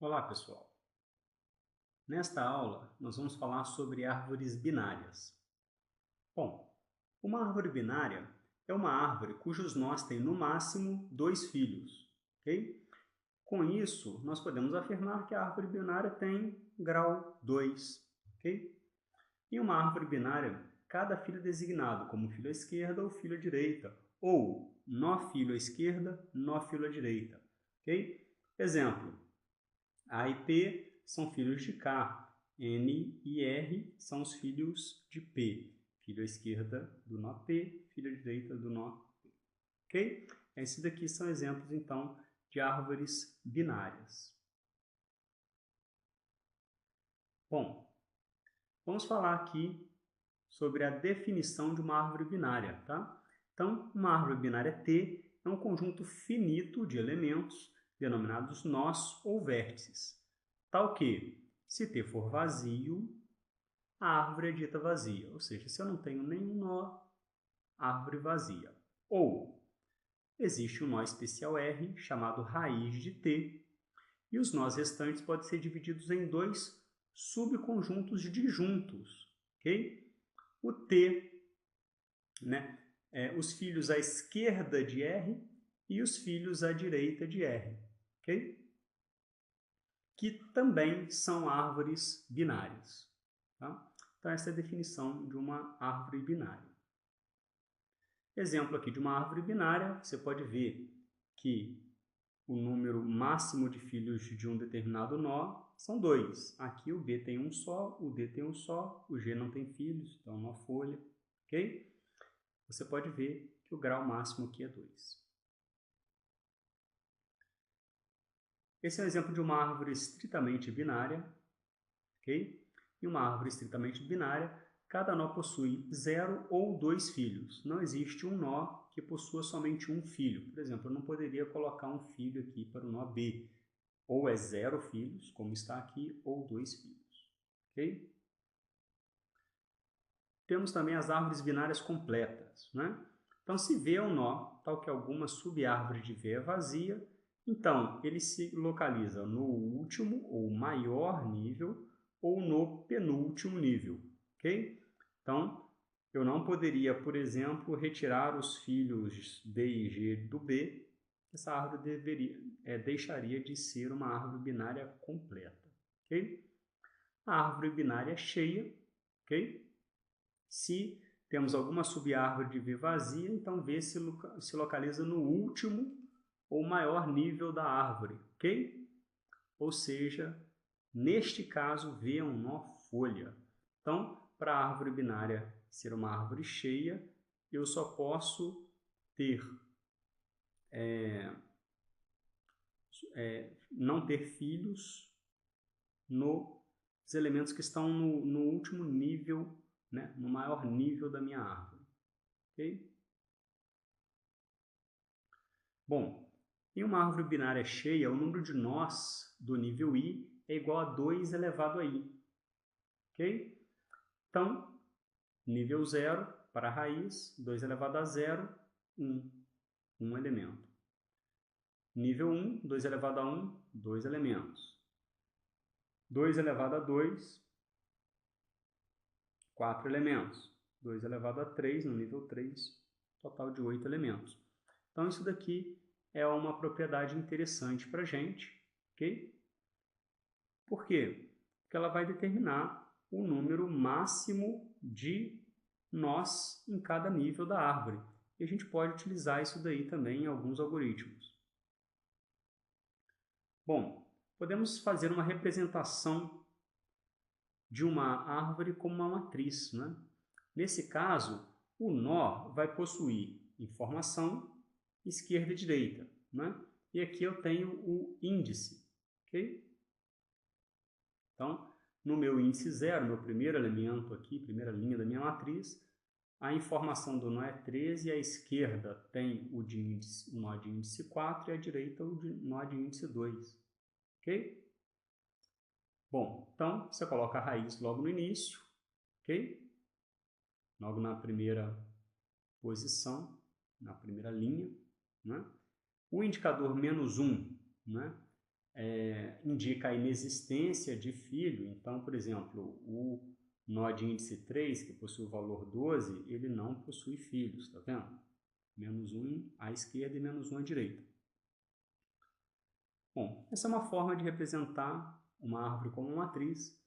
Olá, pessoal. Nesta aula, nós vamos falar sobre árvores binárias. Bom, uma árvore binária é uma árvore cujos nós têm, no máximo, 2 filhos, ok? Com isso, nós podemos afirmar que a árvore binária tem grau 2, ok? Em uma árvore binária, cada filho é designado como filho à esquerda ou filho à direita, ou nó filho à esquerda, nó filho à direita, ok? Exemplo: A e P são filhos de K, N e R são os filhos de P. Filho à esquerda do nó P, filho à direita do nó P. Ok? Esses daqui são exemplos, então, de árvores binárias. Bom, vamos falar aqui sobre a definição de uma árvore binária, tá? Então, uma árvore binária T é um conjunto finito de elementos denominados nós ou vértices, tal que, se T for vazio, a árvore é dita vazia, ou seja, se eu não tenho nenhum nó, árvore vazia. Ou existe um nó especial R, chamado raiz de T, e os nós restantes podem ser divididos em 2 subconjuntos disjuntos, ok? O T, né, os filhos à esquerda de R e os filhos à direita de R, ok? Que também são árvores binárias, tá? Então, essa é a definição de uma árvore binária. Exemplo aqui de uma árvore binária, você pode ver que o número máximo de filhos de um determinado nó são 2. Aqui o B tem um só, o D tem um só, o G não tem filhos, então nó folha, ok? Você pode ver que o grau máximo aqui é 2. Esse é um exemplo de uma árvore estritamente binária, ok? Em uma árvore estritamente binária, cada nó possui 0 ou 2 filhos. Não existe um nó que possua somente um filho. Por exemplo, eu não poderia colocar um filho aqui para o nó B. Ou é 0 filhos, como está aqui, ou 2 filhos. Ok? Temos também as árvores binárias completas, né? Então, se V é um nó, tal que alguma subárvore de V é vazia, então ele se localiza no último ou maior nível ou no penúltimo nível, ok? Então, eu não poderia, por exemplo, retirar os filhos D e G do B, essa árvore deixaria de ser uma árvore binária completa, ok? A árvore binária é cheia, ok? Se temos alguma subárvore de V vazia, então V se localiza no último ou maior nível da árvore, ok? Ou seja, neste caso, V é um nó folha. Então, para a árvore binária ser uma árvore cheia, eu só posso ter não ter filhos nos elementos que estão no último nível, né, no maior nível da minha árvore. Okay? Bom, em uma árvore binária cheia, o número de nós do nível I é igual a 2 elevado a I. Ok? Então, nível 0 para a raiz, 2 elevado a 0, 1, um elemento. Nível 1, 2 elevado a 1, 2 elementos. 2 elevado a 2, 4 elementos. 2 elevado a 3, no nível 3, total de 8 elementos. Então, isso daqui é uma propriedade interessante para a gente, ok? Por quê? Porque ela vai determinar o número máximo de nós em cada nível da árvore. E a gente pode utilizar isso daí também em alguns algoritmos. Bom, podemos fazer uma representação de uma árvore como uma matriz, né? Nesse caso, o nó vai possuir informação esquerda e direita, né? E aqui eu tenho o índice, ok? Então, no meu índice 0, meu primeiro elemento aqui, primeira linha da minha matriz, a informação do nó é 13 e à esquerda tem o nó de índice 4 e à direita o nó de índice 2, ok? Bom, então você coloca a raiz logo no início, ok? Logo na primeira posição, na primeira linha, né? O indicador -1, né? indica a inexistência de filho. Então, por exemplo, o nó de índice 3, que possui o valor 12, ele não possui filhos, tá vendo? Menos 1 à esquerda e menos 1 à direita. Bom, essa é uma forma de representar uma árvore como uma matriz.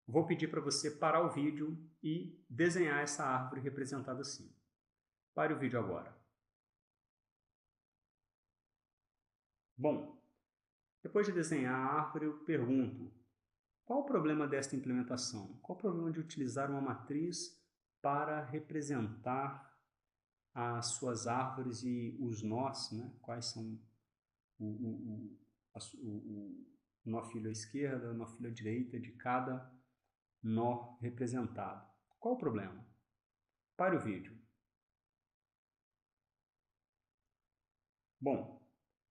Vou pedir para você parar o vídeo e desenhar essa árvore representada assim. Pare o vídeo agora. Bom, depois de desenhar a árvore, eu pergunto: qual o problema desta implementação? Qual o problema de utilizar uma matriz para representar as suas árvores e os nós, né? Quais são o nó filho à esquerda, o nó filho à direita de cada nó representado? Qual o problema? Pare o vídeo. Bom,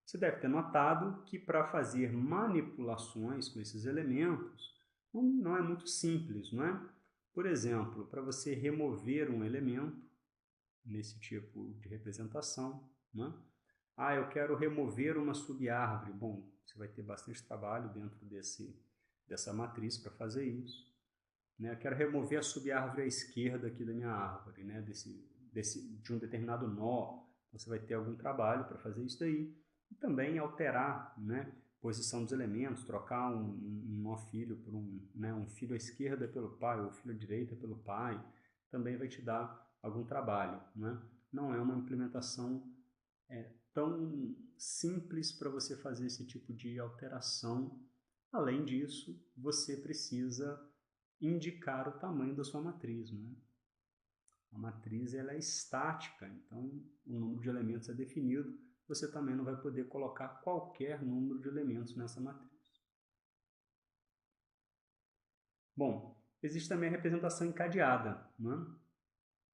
você deve ter notado que para fazer manipulações com esses elementos não é muito simples, não é? Por exemplo, para você remover um elemento nesse tipo de representação, né? Eu quero remover uma subárvore. Bom, você vai ter bastante trabalho dentro dessa matriz para fazer isso. Né? Eu quero remover a subárvore à esquerda aqui da minha árvore, né? De um determinado nó. Você vai ter algum trabalho para fazer isso daí. E também alterar, né, a posição dos elementos, trocar um nó filho por um filho à esquerda pelo pai, ou filho à direita pelo pai, também vai te dar algum trabalho. Né? Não é uma implementação tão simples para você fazer esse tipo de alteração. Além disso, você precisa indicar o tamanho da sua matriz. Né? A matriz ela é estática, então o número de elementos é definido. Você também não vai poder colocar qualquer número de elementos nessa matriz. Bom, existe também a representação encadeada. Né?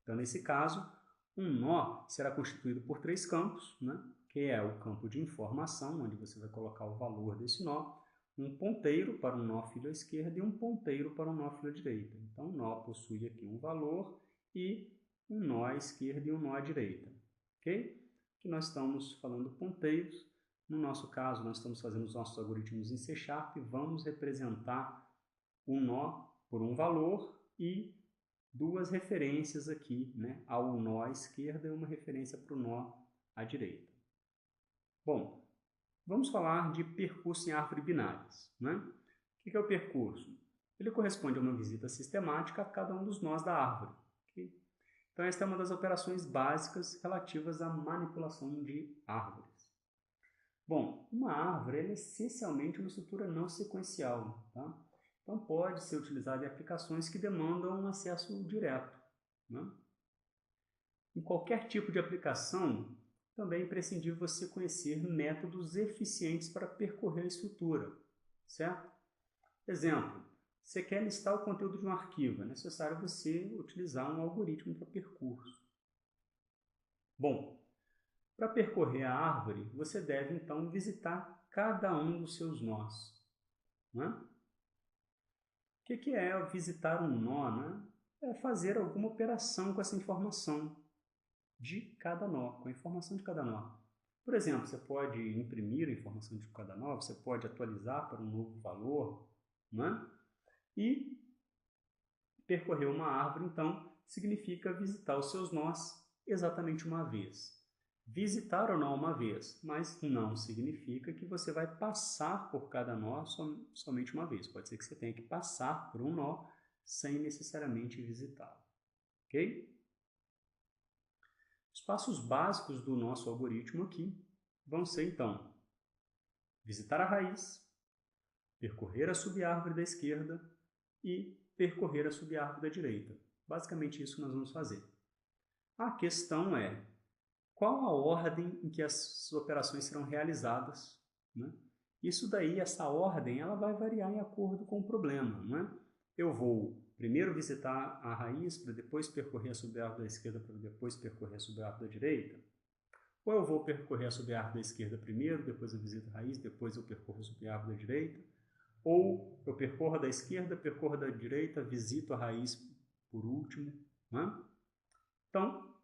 Então, nesse caso, um nó será constituído por 3 campos, né? Que é o campo de informação, onde você vai colocar o valor desse nó, um ponteiro para um nó filho à esquerda e um ponteiro para um nó filho à direita. Então, o nó possui aqui um valor e um nó à esquerda e um nó à direita. Ok? Aqui nós estamos falando ponteiros. No nosso caso, nós estamos fazendo os nossos algoritmos em C# e vamos representar um nó por um valor e 2 referências aqui, né, ao nó à esquerda e uma referência para o nó à direita. Bom, vamos falar de percurso em árvore binárias. Né? O que é o percurso? Ele corresponde a uma visita sistemática a cada um dos nós da árvore. Okay? Então, esta é uma das operações básicas relativas à manipulação de árvores. Bom, uma árvore é essencialmente uma estrutura não sequencial. Tá? Então, pode ser utilizada em aplicações que demandam um acesso direto. Né? Em qualquer tipo de aplicação, também é imprescindível você conhecer métodos eficientes para percorrer a estrutura. Certo? Exemplo, você quer listar o conteúdo de um arquivo, é necessário você utilizar um algoritmo para percurso. Bom, para percorrer a árvore, você deve então visitar cada um dos seus nós. Né? O que é visitar um nó? Né? É fazer alguma operação com essa informação de cada nó, com a informação de cada nó. Por exemplo, você pode imprimir a informação de cada nó, você pode atualizar para um novo valor, né? E percorrer uma árvore, então, significa visitar os seus nós exatamente uma vez. Visitar o nó uma vez, mas não significa que você vai passar por cada nó somente uma vez. Pode ser que você tenha que passar por um nó sem necessariamente visitá-lo. Ok? Os passos básicos do nosso algoritmo aqui vão ser, então, visitar a raiz, percorrer a subárvore da esquerda e percorrer a subárvore da direita. Basicamente isso que nós vamos fazer. A questão é, qual a ordem em que as operações serão realizadas? Né? Isso daí, essa ordem, ela vai variar em acordo com o problema. Né? Eu vou primeiro visitar a raiz, para depois percorrer a subárvore da esquerda, para depois percorrer a subárvore da direita? Ou eu vou percorrer a subárvore da esquerda primeiro, depois eu visito a raiz, depois eu percorro a subárvore da direita? Ou eu percorro da esquerda, percorro da direita, visito a raiz por último? Né? Então,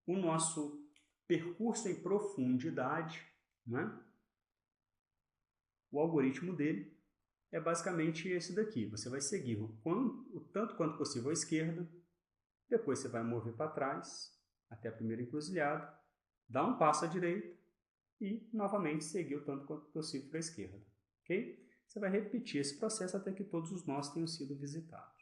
o nosso percurso em profundidade, né? O algoritmo dele é basicamente esse daqui. Você vai seguir o tanto quanto possível à esquerda, depois você vai mover para trás, até a primeira encruzilhada, dar um passo à direita e, novamente, seguir o tanto quanto possível para a esquerda. Ok? Você vai repetir esse processo até que todos os nós tenham sido visitados.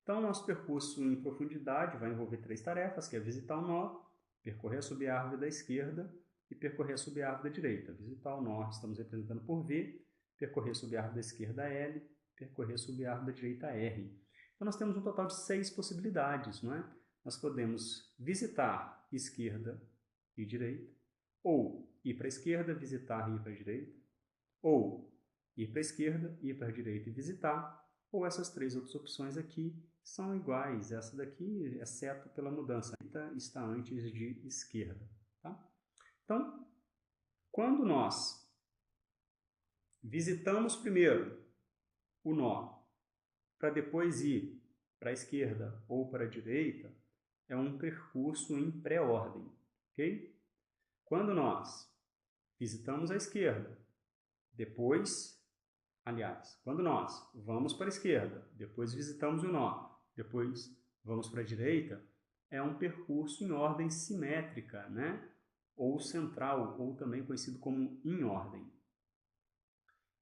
Então, nosso percurso em profundidade vai envolver 3 tarefas, que é visitar o nó, percorrer a subárvore da esquerda e percorrer a subárvore da direita. Visitar o nó estamos representando por V, percorrer a subárvore da esquerda L, percorrer a subárvore da direita R. Então, nós temos um total de 6 possibilidades, não é? Nós podemos visitar esquerda e direita, ou ir para a esquerda, visitar e ir para a direita, ou ir para a esquerda, ir para a direita e visitar, ou essas 3 outras opções aqui são iguais. Essa daqui, exceto pela mudança, está antes de esquerda. Tá? Então, quando nós visitamos primeiro o nó, para depois ir para a esquerda ou para a direita, é um percurso em pré-ordem. Ok? Quando nós visitamos a esquerda, quando nós vamos para a esquerda, depois visitamos o nó, depois vamos para a direita, é um percurso em ordem simétrica, né? Ou central, ou também conhecido como em ordem.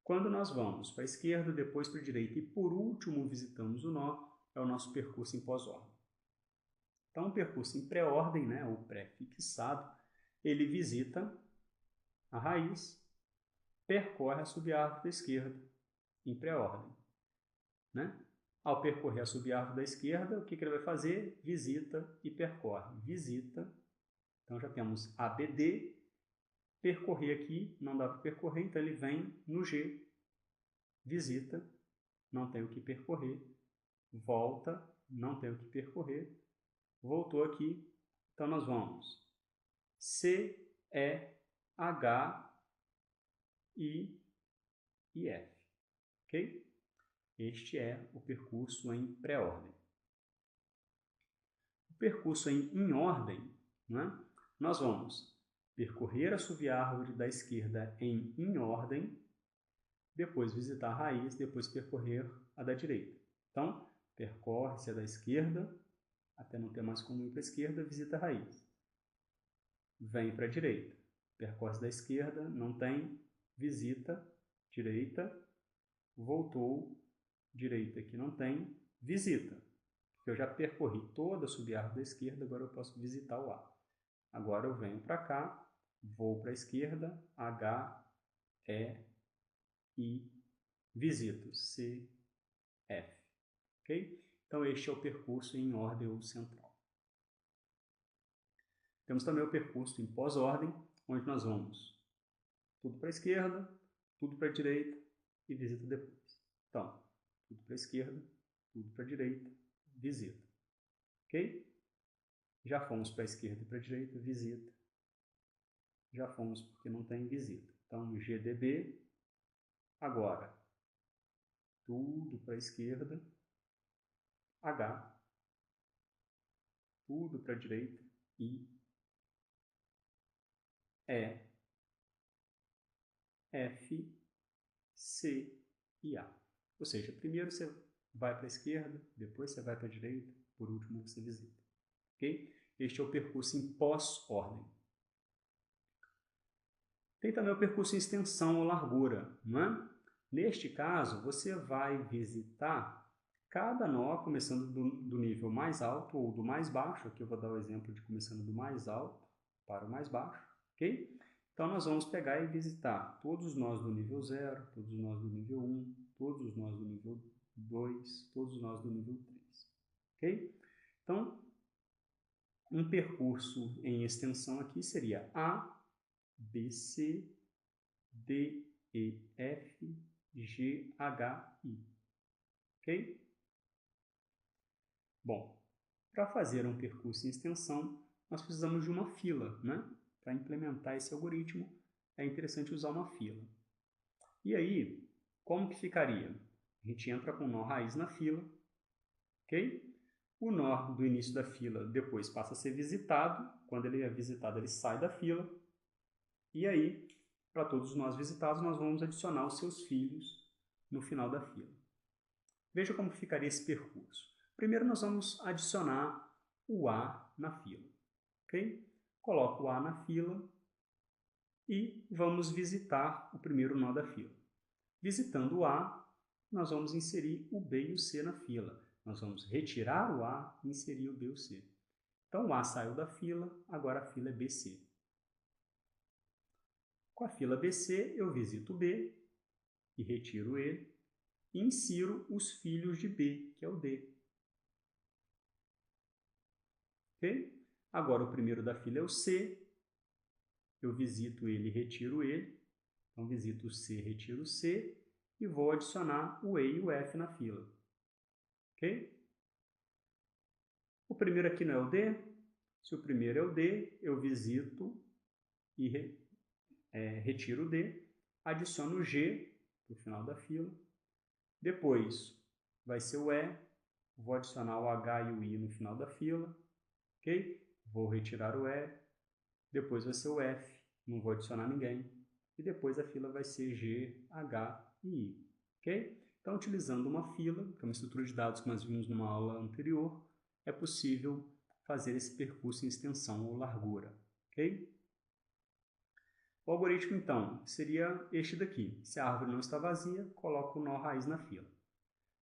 Quando nós vamos para a esquerda, depois para a direita e por último visitamos o nó, é o nosso percurso em pós-ordem. Então, o percurso em pré-ordem, né, ou pré-fixado, ele visita a raiz, percorre a subárvore da esquerda, em pré-ordem. Né? Ao percorrer a subárvore da esquerda, o que ele vai fazer? Visita e percorre. Visita, então já temos ABD, percorrer aqui, não dá para percorrer, então ele vem no G, visita, não tem o que percorrer, volta, não tem o que percorrer, voltou aqui, então nós vamos C, E, H, I e F. Ok? Este é o percurso em pré-ordem. O percurso em ordem, né? Nós vamos percorrer a subárvore da esquerda em ordem, depois visitar a raiz, depois percorrer a da direita. Então, percorre-se a da esquerda, até não ter mais como ir para a esquerda, visita a raiz. Vem para a direita, percorre da esquerda, não tem, visita, direita, voltou, direita que não tem, visita. Porque eu já percorri toda a subárvore da esquerda, agora eu posso visitar o A. Agora eu venho para cá, vou para a esquerda, H, E, I, visito, C, F. Ok? Então este é o percurso em ordem ou central. Temos também o percurso em pós-ordem, onde nós vamos tudo para a esquerda, tudo para a direita e visita depois. Então, tudo para a esquerda, tudo para a direita, visita. Ok? Já fomos para a esquerda e para a direita, visita. Já fomos porque não tem visita. Então, GDB, agora, tudo para a esquerda, H, tudo para a direita, I, E, F, C e A. Ou seja, primeiro você vai para a esquerda, depois você vai para a direita, por último você visita. Ok? Este é o percurso em pós-ordem. Tem também o percurso em extensão ou largura, não é? Neste caso, você vai visitar cada nó, começando do nível mais alto ou do mais baixo. Aqui eu vou dar o exemplo de começando do mais alto para o mais baixo, ok? Então, nós vamos pegar e visitar todos os nós do nível 0, todos os nós do nível 1, todos os nós do nível 2, todos os nós do nível 3, ok? Então, um percurso em extensão aqui seria A, B, C, D, E, F, G, H, I. Ok? Bom, para fazer um percurso em extensão, nós precisamos de uma fila, né? Para implementar esse algoritmo, é interessante usar uma fila. E aí, como que ficaria? A gente entra com o nó raiz na fila, ok? O nó do início da fila depois passa a ser visitado. Quando ele é visitado, ele sai da fila. E aí, para todos os nós visitados, nós vamos adicionar os seus filhos no final da fila. Veja como ficaria esse percurso. Primeiro, nós vamos adicionar o A na fila. Okay? Coloco o A na fila e vamos visitar o primeiro nó da fila. Visitando o A, nós vamos inserir o B e o C na fila. Nós vamos retirar o A e inserir o B e o C. Então, o A saiu da fila, agora a fila é BC. Com a fila BC, eu visito o B e retiro ele e insiro os filhos de B, que é o D. Ok? Agora, o primeiro da fila é o C. Eu visito ele e retiro ele. Então, visito o C, retiro o C e vou adicionar o E e o F na fila. Ok? O primeiro aqui não é o D? Se o primeiro é o D, eu visito e retiro o D, adiciono o G no final da fila. Depois vai ser o E, vou adicionar o H e o I no final da fila. Ok? Vou retirar o E, depois vai ser o F, não vou adicionar ninguém. E depois a fila vai ser G, H e I. Ok? Então, utilizando uma fila, que é uma estrutura de dados que nós vimos numa aula anterior, é possível fazer esse percurso em extensão ou largura. Ok? O algoritmo, então, seria este daqui. Se a árvore não está vazia, coloco o nó raiz na fila.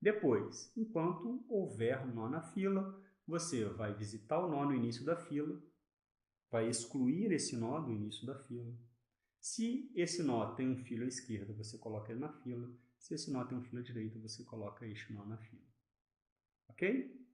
Depois, enquanto houver nó na fila, você vai visitar o nó no início da fila, vai excluir esse nó do início da fila. Se esse nó tem um filo à esquerda, você coloca ele na fila. Se esse nó tem um filo à direita, você coloca este nó na fila. Ok?